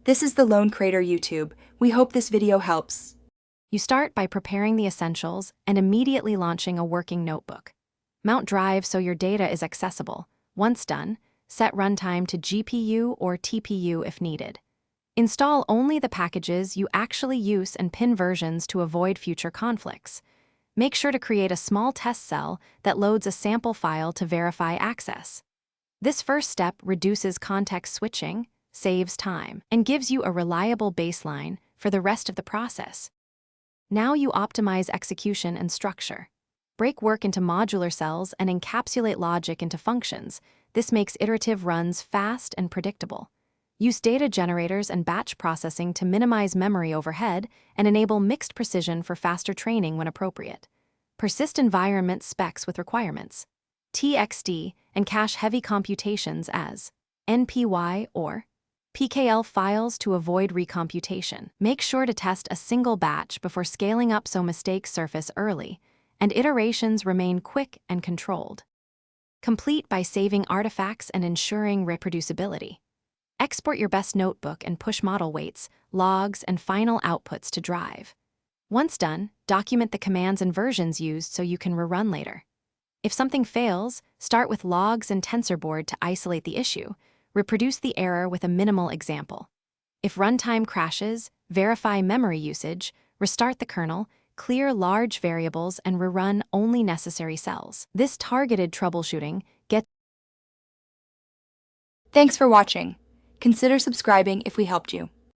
This is the Lone Crater YouTube. We hope this video helps. You start by preparing the essentials and immediately launching a working notebook. Mount Drive so your data is accessible. Once done, set runtime to GPU or TPU if needed. Install only the packages you actually use and pin versions to avoid future conflicts. Make sure to create a small test cell that loads a sample file to verify access. This first step reduces context switching, saves time, and gives you a reliable baseline for the rest of the process. Now you optimize execution and structure. Break work into modular cells and encapsulate logic into functions. This makes iterative runs fast and predictable. Use data generators and batch processing to minimize memory overhead and enable mixed precision for faster training when appropriate. Persist environment specs with requirements. TXT and cache heavy computations as NPY or PKL files to avoid recomputation. Make sure to test a single batch before scaling up so mistakes surface early, and iterations remain quick and controlled. Complete by saving artifacts and ensuring reproducibility. Export your best notebook and push model weights, logs, and final outputs to Drive. Once done, document the commands and versions used so you can rerun later. If something fails, start with logs and TensorBoard to isolate the issue. Reproduce the error with a minimal example. If runtime crashes, verify memory usage, restart the kernel, clear large variables, and rerun only necessary cells. This targeted troubleshooting gets. Thanks for watching. Consider subscribing if we helped you.